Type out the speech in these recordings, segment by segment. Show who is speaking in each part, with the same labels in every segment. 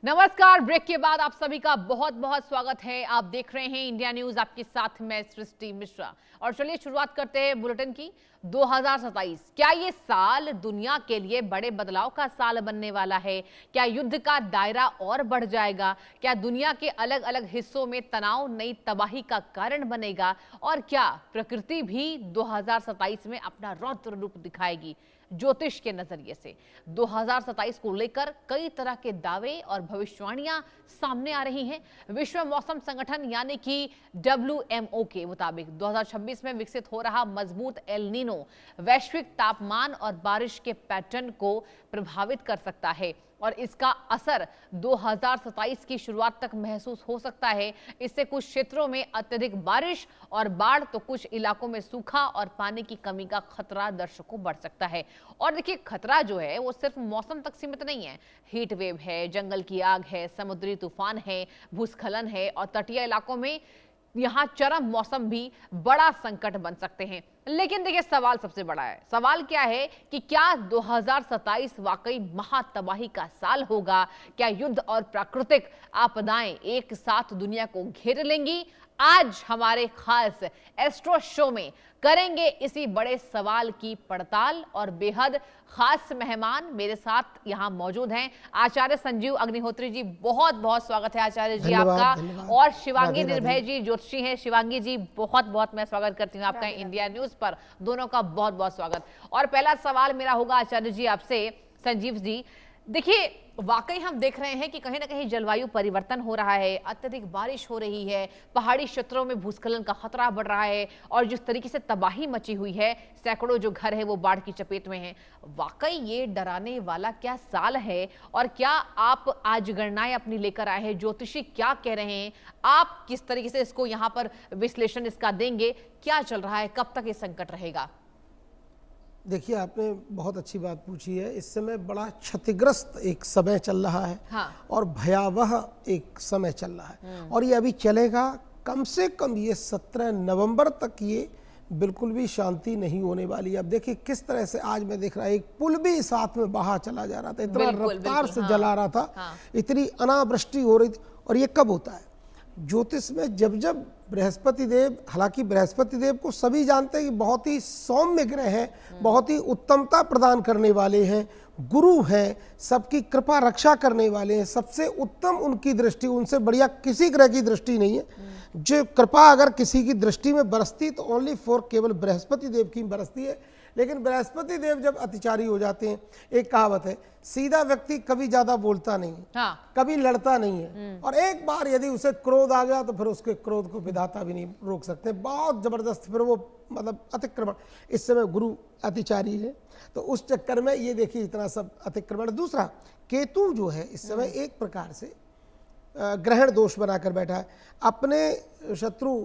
Speaker 1: नमस्कार। ब्रेक के बाद आप सभी का बहुत बहुत स्वागत है। आप देख रहे हैं इंडिया न्यूज, आपके साथ मैं सृष्टि मिश्रा। और चलिए शुरुआत करते हैं बुलेटिन की। 2027 क्या ये साल दुनिया के लिए बड़े बदलाव का साल बनने वाला है? क्या युद्ध का दायरा और बढ़ जाएगा? क्या दुनिया के अलग अलग हिस्सों में तनाव नई तबाही का कारण बनेगा? और क्या प्रकृति भी 2027 में अपना रौद्र रूप दिखाएगी? ज्योतिष के नजरिए से 2027 को लेकर कई तरह के दावे और भविष्यवाणियां सामने आ रही हैं। विश्व मौसम संगठन यानी कि WMO के मुताबिक 2026 में विकसित हो रहा मजबूत एल नीनो वैश्विक तापमान और बारिश के पैटर्न को प्रभावित कर सकता है और इसका असर 2027 की शुरुआत तक महसूस हो सकता है। इससे कुछ क्षेत्रों में अत्यधिक बारिश और बाढ़ तो कुछ इलाकों में सूखा और पानी की कमी का खतरा दर्शकों बढ़ सकता है। और देखिए, खतरा जो है वो सिर्फ मौसम तक सीमित नहीं है। हीट वेव है, जंगल की आग है, समुद्री तूफान है, भूस्खलन है और तटीय इलाकों में यहाँ चरम मौसम भी बड़ा संकट बन सकते हैं। लेकिन देखिए, सवाल सबसे बड़ा है। सवाल क्या है कि क्या 2027 वाकई महातबाही का साल होगा? क्या युद्ध और प्राकृतिक आपदाएं एक साथ दुनिया को घेर लेंगी? आज हमारे खास एस्ट्रो शो में करेंगे इसी बड़े सवाल की पड़ताल और बेहद खास मेहमान मेरे साथ यहाँ मौजूद हैं। आचार्य संजीव अग्निहोत्री जी, बहुत बहुत स्वागत है आचार्य जी आपका। और शिवांगी निर्भय जी ज्योतिषी हैं। शिवांगी जी, बहुत बहुत मैं स्वागत करती हूँ आपका इंडिया न्यूज पर। दोनों का बहुत बहुत स्वागत। और पहला सवाल मेरा होगा आचार्य जी आपसे। संजीव जी, देखिए, वाकई हम देख रहे हैं कि कहीं ना कहीं जलवायु परिवर्तन हो रहा है, अत्यधिक बारिश हो रही है, पहाड़ी क्षेत्रों में भूस्खलन का खतरा बढ़ रहा है और जिस तरीके से तबाही मची हुई है, सैकड़ों जो घर है वो बाढ़ की चपेट में हैं। वाकई ये डराने वाला क्या साल है? और क्या आप आज गणनाएं अपनी लेकर आए हैं? ज्योतिषी क्या कह रहे हैं? आप किस तरीके से इसको यहाँ पर विश्लेषण इसका देंगे? क्या चल रहा है? कब तक ये संकट रहेगा?
Speaker 2: देखिए, आपने बहुत अच्छी बात पूछी है। इस समय बड़ा क्षतिग्रस्त एक समय चल रहा है।
Speaker 1: हाँ।
Speaker 2: और भयावह एक समय चल रहा है और ये अभी चलेगा। कम से कम ये 17 नवंबर तक ये बिल्कुल भी शांति नहीं होने वाली। अब देखिए किस तरह से आज मैं देख रहा, एक पुल भी साथ में बहा चला जा रहा था, इतना रफ्तार से जला रहा था। इतनी अनावृष्टि हो रही थी। और ये कब होता है? ज्योतिष में जब जब बृहस्पति देव, हालांकि बृहस्पति देव को सभी जानते हैं कि बहुत ही सौम्य ग्रह है, बहुत ही उत्तमता प्रदान करने वाले हैं, गुरु हैं, सबकी कृपा रक्षा करने वाले हैं, सबसे उत्तम उनकी दृष्टि, उनसे बढ़िया किसी ग्रह की दृष्टि नहीं है। जो कृपा अगर किसी की दृष्टि में बरसती तो ओनली फॉर केवल बृहस्पति देव की बरसती है। लेकिन बृहस्पति देव जब अतिचारी हो जाते हैं, एक कहावत है, सीधा व्यक्ति कभी ज्यादा बोलता नहीं है। हाँ। कभी लड़ता नहीं है। और एक बार यदि उसे क्रोध आ गया तो फिर उसके क्रोध को विधाता भी नहीं रोक सकते। बहुत जबरदस्त फिर वो मतलब अतिक्रमण। इस समय गुरु अतिचारी है तो उस चक्कर में ये देखिए इतना सब अतिक्रमण। दूसरा, केतु जो है इस समय एक प्रकार से ग्रहण दोष बनाकर बैठा है। अपने शत्रु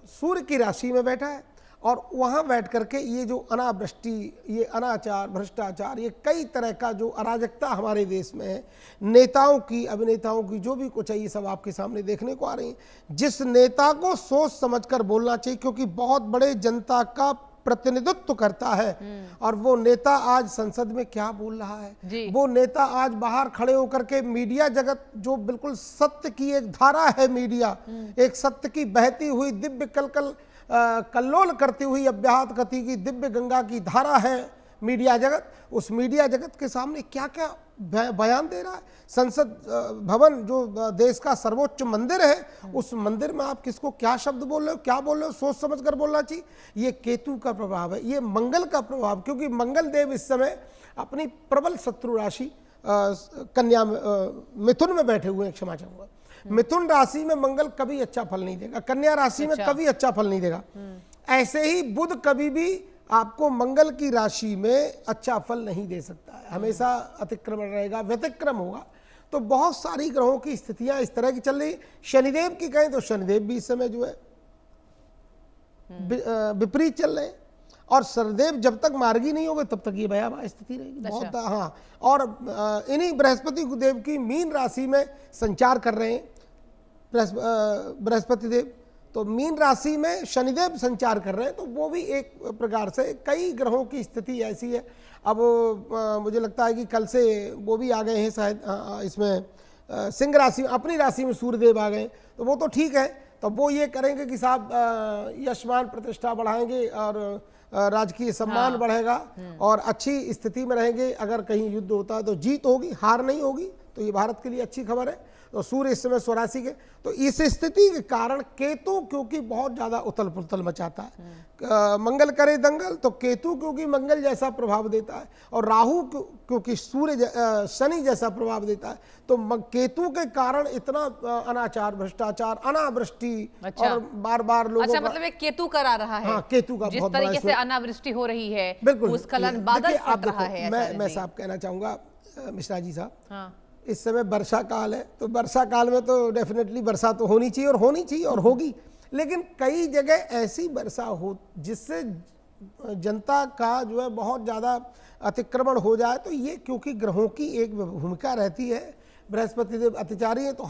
Speaker 2: सूर्य की राशि में बैठा है और वहाँ बैठ करके ये जो अनावृष्टि, ये अनाचार, भ्रष्टाचार, ये कई तरह का जो अराजकता हमारे देश में है, नेताओं की, अभिनेताओं की, जो भी कुछ है, ये सब आपके सामने देखने को आ रही है। जिस नेता को सोच समझकर बोलना चाहिए, क्योंकि बहुत बड़े जनता का प्रतिनिधित्व करता है और वो नेता आज संसद में क्या बोल रहा है, वो नेता आज बाहर खड़े होकर के मीडिया जगत, जो बिल्कुल सत्य की एक धारा है, मीडिया एक सत्य की बहती हुई दिव्य कल्लोल करती हुई अव्याहत गति की दिव्य गंगा की धारा है मीडिया जगत, उस मीडिया जगत के सामने क्या क्या बयान दे रहा है। संसद भवन जो देश का सर्वोच्च मंदिर है, उस मंदिर में आप किसको क्या शब्द बोल रहे हो, क्या बोल रहे हो, सोच समझ कर बोलना चाहिए। ये केतु का प्रभाव है, ये मंगल का प्रभाव, क्योंकि मंगल देव इस समय अपनी प्रबल शत्रु राशि कन्या मिथुन में बैठे हुए हैं। क्षमा चाहूंगा, मिथुन राशि में मंगल कभी अच्छा फल नहीं देगा, कन्या राशि में कभी अच्छा फल नहीं देगा। ऐसे ही बुध कभी भी आपको मंगल की राशि में अच्छा फल नहीं दे सकता है, हमेशा अतिक्रमण रहेगा, व्यतिक्रम होगा। तो बहुत सारी ग्रहों की स्थितियां इस तरह की चल रही। शनिदेव की कहें तो शनिदेव भी इस समय जो है विपरीत चल रहे हैं और शनिदेव जब तक मार्गी नहीं होंगे तब तक ये भयावह स्थिति रहेगी। बहुत हाँ। और इन्हीं बृहस्पति देव की मीन राशि में संचार कर रहे हैं बृहस्पति देव, तो मीन राशि में शनिदेव संचार कर रहे हैं, तो वो भी एक प्रकार से कई ग्रहों की स्थिति ऐसी है। अब मुझे लगता है कि कल से वो भी आ गए हैं शायद इसमें सिंह राशि अपनी राशि में सूर्यदेव आ गए तो वो तो ठीक है, तो वो ये करेंगे कि साहब यशमान प्रतिष्ठा बढ़ाएंगे और राजकीय सम्मान बढ़ेगा और अच्छी स्थिति में रहेंगे। अगर कहीं युद्ध होता है तो जीत होगी, हार नहीं होगी, तो ये भारत के लिए अच्छी खबर है। तो सूर्य इस समय स्वराशि के, तो इस स्थिति के कारण केतु क्योंकि बहुत ज्यादा उथल पुथल मचाता है, मंगल करे दंगल, तो केतु क्योंकि मंगल जैसा प्रभाव देता है और राहु क्योंकि शनि जैसा प्रभाव देता है, तो केतु के कारण इतना अनाचार, भ्रष्टाचार, अनावृष्टि और बार बार लोगों
Speaker 1: अच्छा, मतलब एक केतु करा रहा है।
Speaker 2: हाँ, केतु का
Speaker 1: जिस
Speaker 2: बहुत बड़ा
Speaker 1: तरीके से अनावृष्टि हो रही है,
Speaker 2: बिल्कुल
Speaker 1: भूस्खलन, बादल फट रहा है।
Speaker 2: मैं साहब कहना चाहूंगा मिश्रा जी साहब,
Speaker 1: हाँ।
Speaker 2: इस समय वर्षा काल है, तो वर्षा काल में तो डेफिनेटली वर्षा तो होनी चाहिए और होगी, लेकिन कई जगह ऐसी वर्षा हो जिससे जनता का जो है बहुत ज़्यादा अतिक्रमण हो जाए। तो ये क्योंकि ग्रहों की एक भूमिका रहती है, बृहस्पति देव अतिचारी है, तो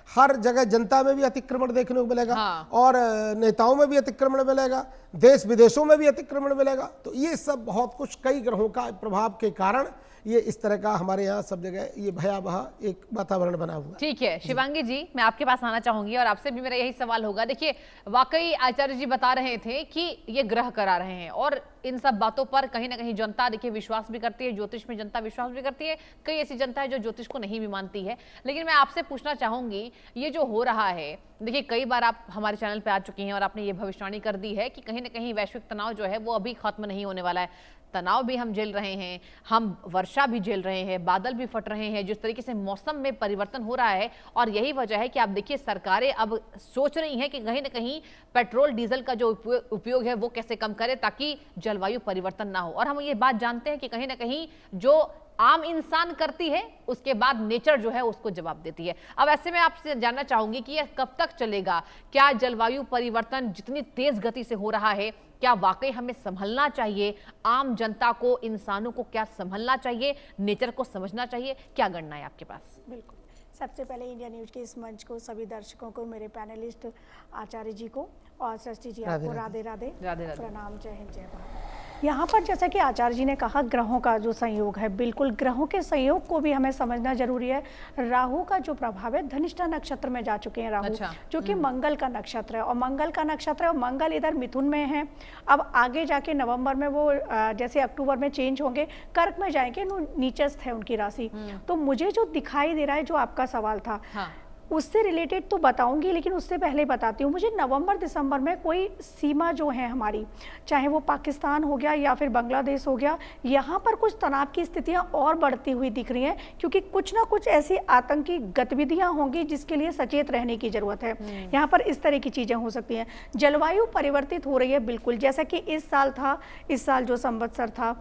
Speaker 2: हर जगह जनता में भी अतिक्रमण देखने को मिलेगा। हाँ। और नेताओं में भी अतिक्रमण मिलेगा, देश विदेशों में भी अतिक्रमण मिलेगा। तो ये सब बहुत कुछ कई ग्रहों का प्रभाव के कारण ये इस तरह का हमारे यहाँ सब जगह ये भयावह एक वातावरण बना हुआ।
Speaker 1: ठीक है शिवांगी जी, मैं आपके पास आना चाहूंगी और आपसे भी मेरा यही सवाल होगा। देखिए, वाकई आचार्य जी बता रहे थे कि ये ग्रह करा रहे हैं और इन सब बातों पर कहीं ना कहीं जनता देखिए विश्वास भी करती है, ज्योतिष में जनता विश्वास भी करती है। कई ऐसी जनता है जो ज्योतिष को नहीं भी मानती है। लेकिन मैं आपसे पूछना चाहूंगी, ये जो हो रहा है, देखिए कई बार आप हमारे चैनल पे आ चुकी हैं और आपने ये भविष्यवाणी कर दी है कि कहीं ना कहीं वैश्विक तनाव जो है वो अभी खत्म नहीं होने वाला है। तनाव भी हम झेल रहे हैं, हम वर्षा भी झेल रहे हैं, बादल भी फट रहे हैं, जिस तरीके से मौसम में परिवर्तन हो रहा है। और यही वजह है कि आप देखिए सरकारें अब सोच रही हैं कि कहीं ना कहीं पेट्रोल डीजल का जो उपयोग है वो कैसे कम करें ताकि जलवायु परिवर्तन ना हो। और हम ये बात जानते हैं कि कहीं ना कहीं जो आम इंसान करती है उसके बाद नेचर जो है उसको जवाब देती है। अब ऐसे में आपसे जानना चाहूंगी कि यह कब तक चलेगा? क्या जलवायु परिवर्तन जितनी तेज गति से हो रहा है, क्या वाकई हमें संभलना चाहिए? आम जनता को, इंसानों को क्या संभलना चाहिए? नेचर को समझना चाहिए? क्या गणना है आपके पास?
Speaker 3: बिल्कुल, सबसे पहले इंडिया न्यूज के इस मंच को, सभी दर्शकों को, मेरे पैनलिस्ट आचार्य जी को और सृष्टि जी आपको राधे राधे प्रणाम, जय हिंद, जय भारत। यहाँ पर जैसा कि आचार्य जी ने कहा, ग्रहों का जो संयोग है, बिल्कुल ग्रहों के संयोग को भी हमें समझना जरूरी है। राहु का जो प्रभाव है, धनिष्ठा नक्षत्र में जा चुके हैं राहु। अच्छा। जो कि मंगल का नक्षत्र है और मंगल का नक्षत्र है और मंगल इधर मिथुन में है। अब आगे जाके नवंबर में वो जैसे अक्टूबर में चेंज होंगे, कर्क में जाएंगे, नीचस्थ है उनकी राशि। तो मुझे जो दिखाई दे रहा है, जो आपका सवाल था, हाँ। उससे रिलेटेड तो बताऊंगी, लेकिन उससे पहले बताती हूँ, मुझे नवंबर दिसंबर में कोई सीमा जो है हमारी, चाहे वो पाकिस्तान हो गया या फिर बांग्लादेश हो गया, यहाँ पर कुछ तनाव की स्थितियाँ और बढ़ती हुई दिख रही हैं, क्योंकि कुछ ना कुछ ऐसी आतंकी गतिविधियाँ होंगी जिसके लिए सचेत रहने की जरूरत है। यहाँ पर इस तरह की चीज़ें हो सकती हैं। जलवायु परिवर्तित हो रही है, बिल्कुल, जैसा कि इस साल जो संवत्सर था,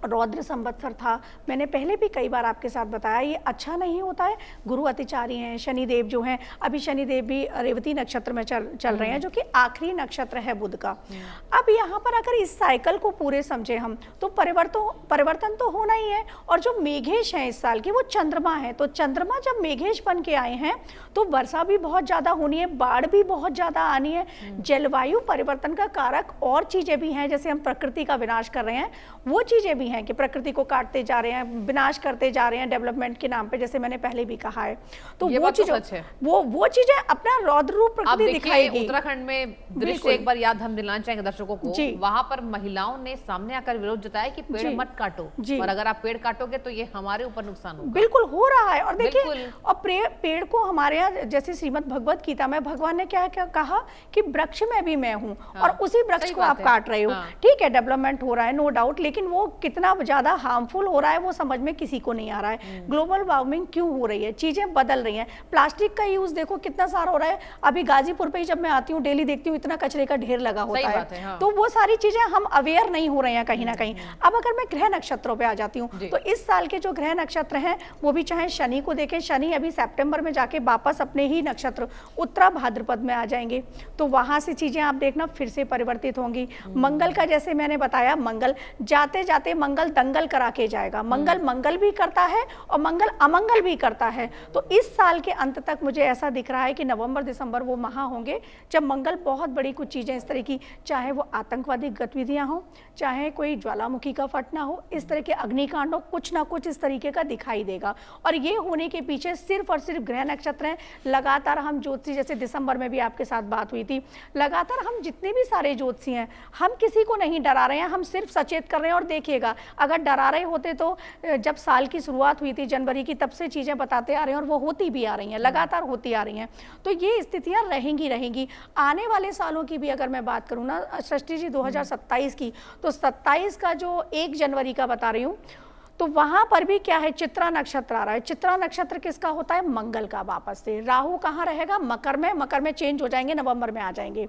Speaker 3: रौद्र संवत्सर था, मैंने पहले भी कई बार आपके साथ बताया, ये अच्छा नहीं होता है। गुरु अतिचारी हैं, शनिदेव जो हैं, अभी शनिदेव भी रेवती नक्षत्र में चल रहे हैं, जो कि आखिरी नक्षत्र है बुध का। अब यहाँ पर अगर इस साइकिल को पूरे समझे हम, तो परिवर्तन तो होना ही है। और जो मेघेश हैं इस साल की, वो चंद्रमा है। तो चंद्रमा जब मेघेश बन के आए हैं तो वर्षा भी बहुत ज्यादा होनी है, बाढ़ भी बहुत ज्यादा आनी है। जलवायु परिवर्तन का कारक और चीजें भी हैं, जैसे हम प्रकृति का विनाश कर रहे हैं, वो चीजें भी हैं कि प्रकृति को काटते जा रहे हैं, विनाश करते जा रहे हैं डेवलपमेंट के नाम पे, जैसे मैंने पहले भी कहा है। तो वो चीजें वो चीजें अपना रौद्र रूप प्रकृति दिखाएगी।
Speaker 1: उत्तराखंड में दृश्य एक बार याद हम दिलाना चाहेंगे दर्शकों को, वहां पर महिलाओं ने सामने आकर विरोध जताया कि पेड़ मत काटो, और अगर आप पेड़ काटोगे तो ये हमारे ऊपर नुकसान होगा।
Speaker 3: बिल्कुल हो रहा है। और देखिए, और पेड़ को हमारे यहाँ जैसे श्रीमद् भगवत गीता में भगवान ने क्या कहा कि वृक्ष में भी मैं हूँ, और उसी वृक्ष को आप काट रहे हो। ठीक है, डेवलपमेंट हो रहा है, नो डाउट, लेकिन वो कितना ज्यादा हार्मफुल हो रहा है वो समझ में किसी को नहीं आ रहा है। ग्लोबल वार्मिंग क्यों हो रही है, चीजें बदल रही हैं। प्लास्टिक का यूज देखो कितना सारा हो रहा है। अभी गाजीपुर पे ही जब मैं आती हूँ, डेली देखती हूँ इतना कचरे का ढेर लगा होता है। हाँ। तो वो सारी चीजें हम अवेयर नहीं हो रहे हैं कहीं ना कहीं। अब अगर मैं ग्रह नक्षत्रों पे आ जाती हूँ, तो इस साल के जो ग्रह नक्षत्र हैं वो भी, चाहे शनि को देखें, शनि अभी सितंबर में जाके वापस अपने ही नक्षत्र उत्तरा भाद्रपद में आ जाएंगे, तो वहां से चीजें आप देखना फिर से परिवर्तित होंगी। मंगल का जैसे मैंने बताया, मंगल जाते जाते मंगल दंगल करा के जाएगा। मंगल मंगल भी करता है और मंगल अमंगल भी करता है। तो इस साल के अंत तक मुझे ऐसा दिख रहा है कि नवंबर दिसंबर वो माह होंगे जब मंगल बहुत बड़ी कुछ चीज़ें इस तरह की, चाहे वो आतंकवादी गतिविधियां हो, चाहे कोई ज्वालामुखी का फटना हो, इस तरह के अग्निकांड हो, कुछ ना कुछ इस तरीके का दिखाई देगा। और ये होने के पीछे सिर्फ और सिर्फ ग्रह नक्षत्र हैं। लगातार हम ज्योतिषी, जैसे दिसंबर में भी आपके साथ बात हुई थी, लगातार हम जितने भी सारे ज्योतिषी हैं, हम किसी को नहीं डरा रहे हैं, हम सिर्फ सचेत कर रहे हैं। और देखिएगा, अगर डरा रहे होते तो जब साल की शुरुआत हुई थी जनवरी की, तब से चीज़ें बताते आ रहे हैं और वो होती भी आ रही हैं, लगातार होती आ रही हैं। तो ये स्थितियां रहेंगी। आने वाले सालों की भी अगर मैं बात करूँ ना सृष्टि जी, 2027 की, तो 27 का जो 1 जनवरी का बता रही हूँ, तो वहां पर भी क्या है, चित्रा नक्षत्र आ रहा है। चित्रा नक्षत्र किसका होता है? मंगल का। वापस से राहु कहाँ रहेगा? मकर में चेंज हो जाएंगे, नवंबर में आ जाएंगे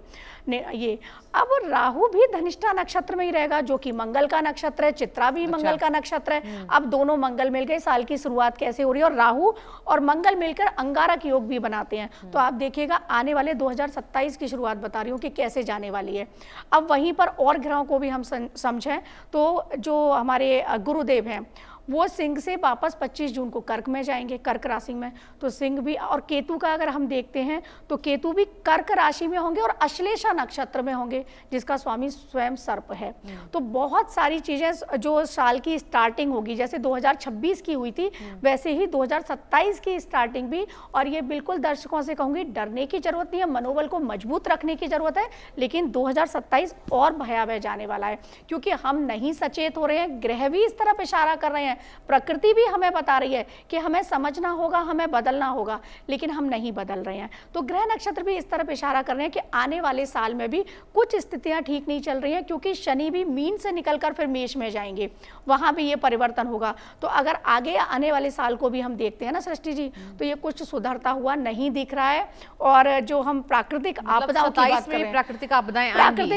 Speaker 3: ये। अब राहु भी धनिष्ठा नक्षत्र में ही रहेगा, जो कि मंगल का नक्षत्र है। चित्रा भी मंगल का नक्षत्र है। अब दोनों मंगल मिल गए। साल की शुरुआत कैसे हो रही है? और राहु और मंगल मिलकर अंगारक योग भी बनाते हैं। तो आप देखिएगा, आने वाले 2027 की शुरुआत बता रही हूँ कि कैसे जाने वाली है। अब वहीं पर और ग्रहों को भी हम समझें तो जो हमारे गुरुदेव हैं, वो सिंह से वापस 25 जून को कर्क में जाएंगे, कर्क राशि में। तो सिंह भी, और केतु का अगर हम देखते हैं तो केतु भी कर्क राशि में होंगे और अश्लेषा नक्षत्र में होंगे, जिसका स्वामी स्वयं सर्प है। तो बहुत सारी चीजें जो साल की स्टार्टिंग होगी, जैसे 2026 की हुई थी, वैसे ही 2027 की स्टार्टिंग भी। और ये बिल्कुल दर्शकों से कहूंगी, डरने की जरूरत नहीं है, मनोबल को मजबूत रखने की जरूरत है। लेकिन 2027 और भयावह जाने वाला है, क्योंकि हम नहीं सचेत हो रहे हैं। ग्रह भी इस तरफ इशारा कर रहे हैं, प्रकृति भी हमें बता रही है कि हमें समझना होगा, हमें बदलना होगा, लेकिन हम नहीं बदल रहे हैं। तो ग्रह नक्षत्र भी इस तरफ इशारा कर रहे हैं कि आने वाले साल में भी कुछ स्थितियां ठीक नहीं चल रही हैं, क्योंकि शनि भी मीन से निकलकर फिर मेष में जाएंगे, वहां भी ये परिवर्तन होगा। तो अगर आगे आने वाले साल को भी हम देखते हैं ना सृष्टि जी, तो ये कुछ सुधरता हुआ नहीं दिख रहा है। और जो हम प्राकृतिक आपदाओं की बात करें,
Speaker 1: प्राकृतिक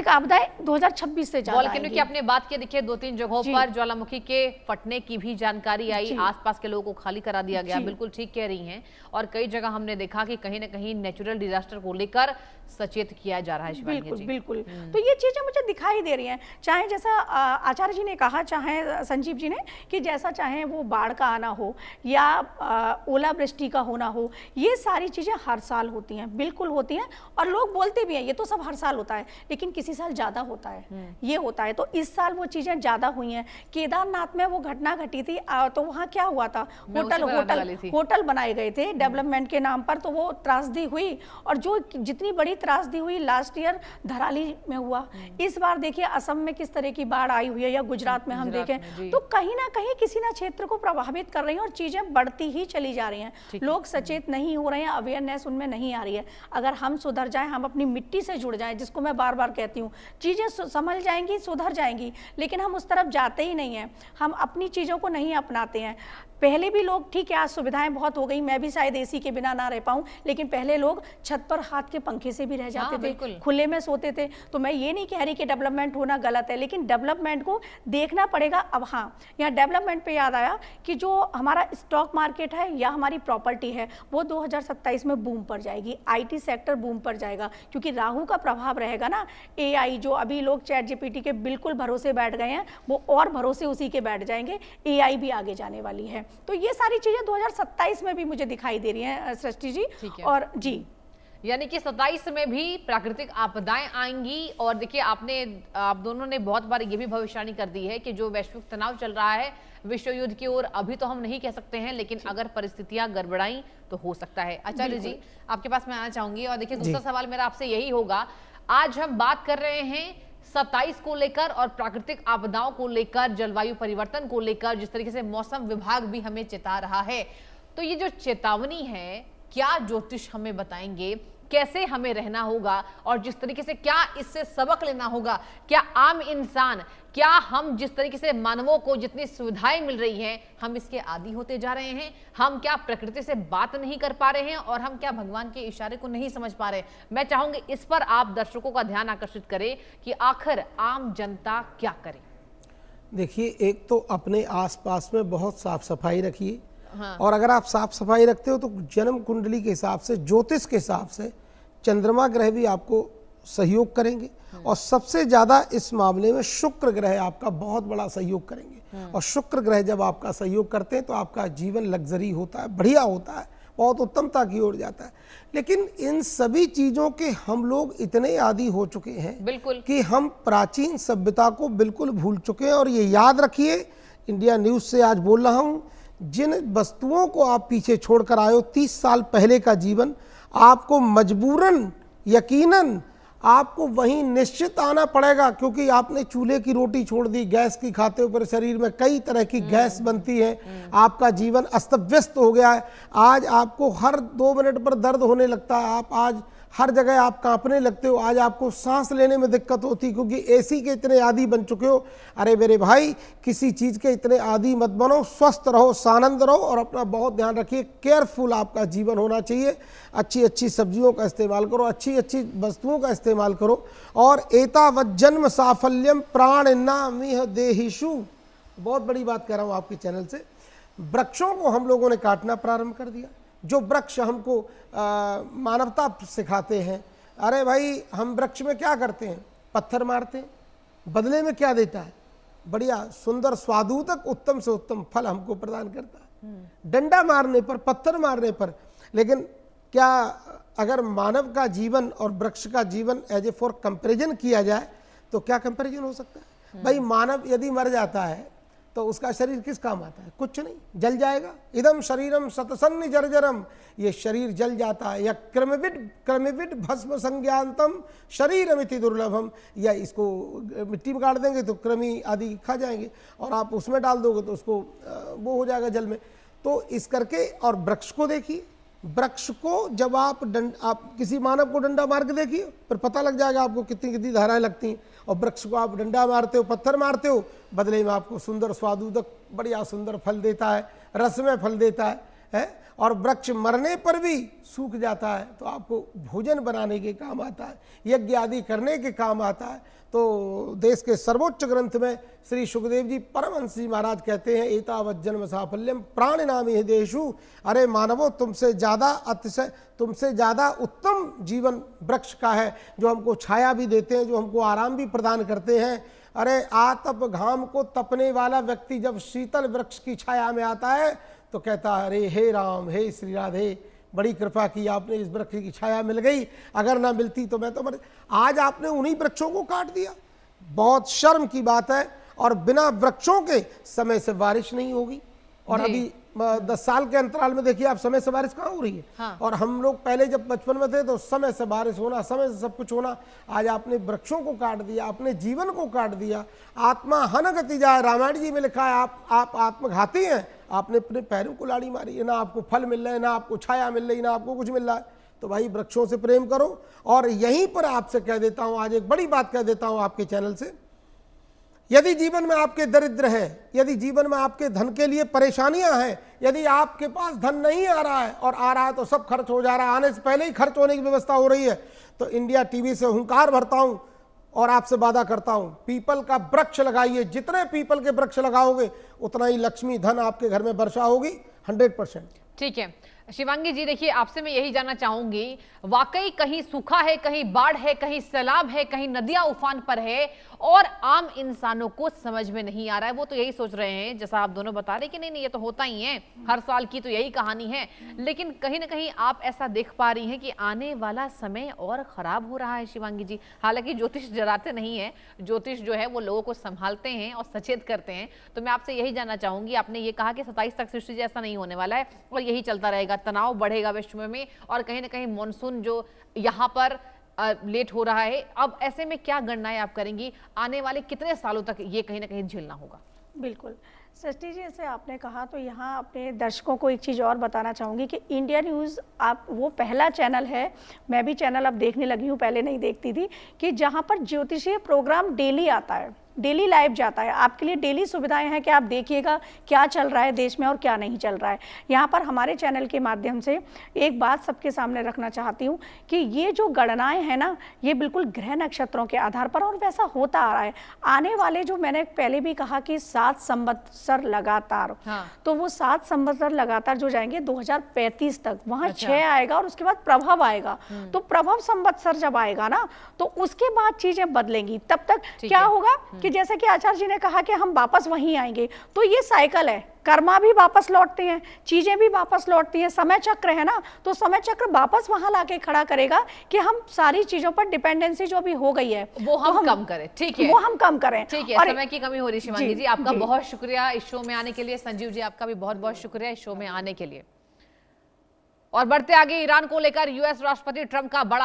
Speaker 1: आपदाएं
Speaker 3: 2026 से ज्यादा
Speaker 1: आएंगी। आपने बात की, देखिए 2-3 जगहों पर ज्वालामुखी के फटने की भी जानकारी आई, आसपास के लोगों को खाली करा दिया गया। बिल्कुल ठीक कह रही हैं। और कई जगह हमने देखा कि कहीं ना कहीं नेचुरल डिजास्टर को लेकर सचेत किया जा रहा है।
Speaker 3: बिल्कुल। तो ये चीजें मुझे दिखाई दे रही हैं, चाहे जैसा आचार्य जी ने कहा, चाहे संजीव जी ने, कि जैसा चाहे वो बाढ़ का आना हो या ओलावृष्टि का होना हो, ये सारी चीजें हर साल होती हैं, बिल्कुल होती हैं। और लोग बोलते भी हैं ये तो सब हर साल होता है, लेकिन किसी साल ज्यादा होता है, ये होता है। तो इस साल वो चीजें ज्यादा हुई हैं। केदारनाथ में वो घटना घटी थी, तो वहाँ क्या हुआ था, होटल बनाए गए थे डेवलपमेंट के नाम पर, तो वो त्रासदी हुई। और जो जितनी बड़ी त्रासदी हुई लास्ट ईयर धराली में हुआ, इस बार देखिए असम में किस तरह की बाढ़ आई हुई है, या गुजरात में हम देखें तो कहीं ना कहीं किसी ना क्षेत्र को प्रभावित कर रही है और चीजें बढ़ती ही चली जा रही हैं। लोग सचेत नहीं हो रहे हैं, अवेयरनेस उनमें नहीं आ रही है। अगर हम सुधर जाएं, हम अपनी मिट्टी से जुड़ जाएं, जिसको मैं बार बार कहती हूँ, चीजें समझ जाएंगी, सुधर जाएंगी। लेकिन हम उस तरफ जाते ही नहीं है, हम अपनी चीजों को नहीं अपनाते हैं। पहले भी लोग, ठीक है आज सुविधाएं बहुत हो गई, मैं भी शायद एसी के बिना ना रह पाऊं, लेकिन पहले लोग छत पर हाथ के पंखे से भी रह जाते थे, खुले में सोते थे। तो मैं ये नहीं कह रही कि डेवलपमेंट होना गलत है, लेकिन डेवलपमेंट को देखना पड़ेगा। अब हाँ, यहाँ डेवलपमेंट पे याद आया कि जो हमारा स्टॉक मार्केट है या हमारी प्रॉपर्टी है, वो 2027 में बूम पर जाएगी। IT सेक्टर बूम पर जाएगा, क्योंकि राहु का प्रभाव रहेगा ना। AI जो अभी लोग चैट GPT के बिल्कुल भरोसे बैठ गए हैं, वो और भरोसे उसी के बैठ जाएंगे। AI भी आगे जाने वाली है। तो ये सारी चीजें 2027 में भी मुझे दिखाई दे रही हैं सृष्टि जी। और जी,
Speaker 1: यानी कि 27 में भी प्राकृतिक आपदाएं आएंगी। और देखिए, आप दोनों ने बहुत बार ये भी भविष्यवाणी कर दी है कि जो वैश्विक तनाव चल रहा है विश्व युद्ध की ओर, अभी तो हम नहीं कह सकते हैं, लेकिन अगर परिस्थितियां गड़बड़ाई तो हो सकता है। आचार्य जी, आपके पास मैं आना चाहूंगी। और देखिए, दूसरा सवाल मेरा आपसे यही होगा, आज हम बात कर रहे हैं 27 को लेकर और प्राकृतिक आपदाओं को लेकर, जलवायु परिवर्तन को लेकर, जिस तरीके से मौसम विभाग भी हमें चेता रहा है। तो ये जो चेतावनी है, क्या ज्योतिष हमें बताएंगे कैसे हमें रहना होगा, और जिस तरीके से क्या इससे सबक लेना होगा? क्या आम इंसान, क्या हम जिस तरीके से मानवों को जितनी सुविधाएं मिल रही हैं, हम इसके आदी होते जा रहे हैं? हम क्या प्रकृति से बात नहीं कर पा रहे हैं, और हम क्या भगवान के इशारे को नहीं समझ पा रहे? मैं चाहूंगी इस पर आप दर्शकों का ध्यान आकर्षित करें कि आखिर आम जनता क्या करे।
Speaker 2: देखिए, एक तो अपने आसपास में बहुत साफ सफाई रखिए। और अगर आप साफ सफाई रखते हो तो जन्म कुंडली के हिसाब से, ज्योतिष के हिसाब से, चंद्रमा ग्रह भी आपको सहयोग करेंगे और सबसे ज़्यादा इस मामले में शुक्र ग्रह आपका बहुत बड़ा सहयोग करेंगे। और शुक्र ग्रह जब आपका सहयोग करते हैं तो आपका जीवन लग्जरी होता है, बढ़िया होता है, बहुत उत्तमता की ओर जाता है। लेकिन इन सभी चीज़ों के हम लोग इतने आदी हो चुके हैं
Speaker 1: बिल्कुल
Speaker 2: कि हम प्राचीन सभ्यता को बिल्कुल भूल चुके हैं। और ये याद रखिए, इंडिया न्यूज़ से आज बोल रहा हूँ, जिन वस्तुओं को आप पीछे छोड़कर आए हो 30 साल पहले का जीवन, आपको मजबूरन यकीनन आपको वहीं निश्चित आना पड़ेगा, क्योंकि आपने चूल्हे की रोटी छोड़ दी, गैस की खाते ऊपर शरीर में कई तरह की गैस बनती है, आपका जीवन अस्त व्यस्त हो गया है। आज आपको हर 2 मिनट पर दर्द होने लगता है, आप आज हर जगह आप कांपने लगते हो, आज आपको सांस लेने में दिक्कत होती क्योंकि एसी के इतने आदी बन चुके हो। अरे मेरे भाई, किसी चीज़ के इतने आदी मत बनो, स्वस्थ रहो, सानंद रहो और अपना बहुत ध्यान रखिए। केयरफुल आपका जीवन होना चाहिए। अच्छी अच्छी सब्जियों का इस्तेमाल करो, अच्छी अच्छी वस्तुओं का इस्तेमाल करो। और एतावत् जन्म साफल्यम प्राण नामिह देहिषु, बहुत बड़ी बात कह रहा हूँ आपके चैनल से। वृक्षों को हम लोगों ने काटना प्रारंभ कर दिया, जो वृक्ष हमको मानवता सिखाते हैं। अरे भाई, हम वृक्ष में क्या करते हैं? पत्थर मारते हैं, बदले में क्या देता है? बढ़िया सुंदर स्वादुतक उत्तम से उत्तम फल हमको प्रदान करता है, डंडा मारने पर, पत्थर मारने पर। लेकिन क्या अगर मानव का जीवन और वृक्ष का जीवन एज ए फॉर कंपेरिजन किया जाए तो क्या कंपेरिजन हो सकता है? भाई, मानव यदि मर जाता है तो उसका शरीर किस काम आता है? कुछ नहीं, जल जाएगा। इदम शरीरम शतसन्नि जर्जरम, ये शरीर जल जाता है। या क्रमविद भस्म संज्ञान्तम शरीरमिति दुर्लभम, या इसको मिट्टी में गाड़ देंगे तो कृमि आदि खा जाएंगे, और आप उसमें डाल दोगे तो उसको वो हो जाएगा जल में। तो इस करके, और वृक्ष को देखिए, वृक्ष को जब आप किसी मानव को डंडा मार के देखिए, फिर पता लग जाएगा आपको कितनी कितनी धाराएं लगती हैं। और वृक्ष को आप डंडा मारते हो, पत्थर मारते हो, बदले में आपको सुंदर स्वादुदक बढ़िया सुंदर फल देता है, रसमय फल देता है। और वृक्ष मरने पर भी सूख जाता है तो आपको भोजन बनाने के काम आता है, यज्ञ आदि करने के काम आता है। तो देश के सर्वोच्च ग्रंथ में श्री सुखदेव जी परमहंस जी महाराज कहते हैं, एतावत् जन्म साफल्यम प्राण नामिह देहिषु। अरे मानवों, तुमसे ज़्यादा उत्तम जीवन वृक्ष का है, जो हमको छाया भी देते हैं, जो हमको आराम भी प्रदान करते हैं। अरे आतप घाम को तपने वाला व्यक्ति जब शीतल वृक्ष की छाया में आता है तो कहता है, अरे हे राम, हे श्री राधे, बड़ी कृपा की आपने, इस वृक्ष की छाया मिल गई, अगर ना मिलती तो मैं तो मर। आज आपने उन्हीं वृक्षों को काट दिया, बहुत शर्म की बात है। और बिना वृक्षों के समय से बारिश नहीं होगी। और अभी 10 साल के अंतराल में देखिए आप, समय से बारिश कहाँ हो रही है।
Speaker 1: हाँ।
Speaker 2: और हम लोग पहले जब बचपन में थे तो समय से बारिश होना, समय से सब कुछ होना। आज आपने वृक्षों को काट दिया, अपने जीवन को काट दिया। आत्मा हन गति जाए, रामायण जी में लिखा है, आप आत्मघाती हैं। आपने अपने पैरों को लाड़ी मारी है, ना आपको फल मिल रहे हैं, ना आपको छाया मिल रही, ना आपको कुछ मिल रहा है। तो भाई, वृक्षों से प्रेम करो। और यहीं पर आपसे कह देता हूं, आज एक बड़ी बात कह देता हूं आपके चैनल से, यदि जीवन में आपके दरिद्र है, यदि जीवन में आपके धन के लिए परेशानियां हैं, यदि आपके पास धन नहीं आ रहा है, और आ रहा है तो सब खर्च हो जा रहा है, आने से पहले ही खर्च होने की व्यवस्था हो रही है, तो इंडिया टीवी से हुंकार भरता हूं और आपसे वादा करता हूं, पीपल का वृक्ष लगाइए। जितने पीपल के वृक्ष लगाओगे उतना ही लक्ष्मी धन आपके घर में वर्षा होगी, 100%।
Speaker 1: ठीक है शिवांगी जी, देखिए आपसे मैं यही जानना चाहूंगी, वाकई कहीं सूखा है, कहीं बाढ़ है, कहीं सैलाब है, कहीं नदियां उफान पर है, और आम इंसानों को समझ में नहीं आ रहा है। वो तो यही सोच रहे हैं, जैसा आप दोनों बता रहे कि नहीं ये तो होता ही है, हर साल की तो यही कहानी है। लेकिन कहीं ना कहीं आप ऐसा देख पा रही हैं कि आने वाला समय और खराब हो रहा है शिवांगी जी। हालांकि ज्योतिष डराते नहीं है, ज्योतिष जो है वो लोगों को संभालते हैं और सचेत करते हैं। तो मैं आपसे यही जानना चाहूंगी, आपने ये कहा कि 27 तक सृष्टि जैसा नहीं होने वाला है और यही चलता रहेगा, तनाव बढ़ेगा विश्व में, और कहीं ना कहीं मॉनसून जो यहाँ पर लेट हो रहा है। अब ऐसे में क्या गणनाएं आप करेंगी, आने वाले कितने सालों तक ये कहीं ना कहीं झेलना होगा?
Speaker 3: बिल्कुल सृष्टि जी, जैसे आपने कहा तो यहाँ अपने दर्शकों को एक चीज़ और बताना चाहूँगी कि इंडिया न्यूज़ आप वो पहला चैनल है, मैं भी चैनल अब देखने लगी हूँ, पहले नहीं देखती थी, कि जहाँ पर ज्योतिषीय प्रोग्राम डेली आता है। डेली लाइव जाता है, आपके लिए डेली सुविधाएं हैं कि आप देखिएगा क्या चल रहा है देश में और क्या नहीं चल रहा है। यहाँ पर हमारे चैनल के माध्यम से एक बात सबके सामने रखना चाहती हूँ कि ये जो गणनाएं हैं ना, ये बिल्कुल ग्रह नक्षत्रों के आधार पर, और वैसा होता आ रहा है। आने वाले जो मैंने पहले भी कहा कि 7 संवत्सर लगातार, तो वो 7 संवत्सर लगातार जो जाएंगे 2035 तक, वहां 6 आएगा और उसके बाद प्रभव आएगा। तो प्रभव संवत्सर जब आएगा ना, तो उसके बाद चीजें बदलेंगी। तब तक क्या होगा कि जैसे कि आचार्य जी ने कहा कि हम वापस वहीं आएंगे, तो ये साइकिल है, कर्मा भी वापस लौटते हैं, चीजें भी वापस लौटती हैं, समय चक्र है ना, तो समय चक्र वापस वहां लाके खड़ा करेगा कि हम सारी चीजों पर डिपेंडेंसी जो भी हो गई है
Speaker 1: वो हम कम करें। ठीक है,
Speaker 3: वो हम कम करें।
Speaker 1: ठीक है, समय की कमी हो रही है। शिवांगी जी, आपका बहुत शुक्रिया इस शो में आने के लिए। संजीव जी, आपका भी बहुत बहुत शुक्रिया इस शो में आने के लिए। और बढ़ते आगे, ईरान को लेकर यूएस राष्ट्रपति ट्रंप का बड़ा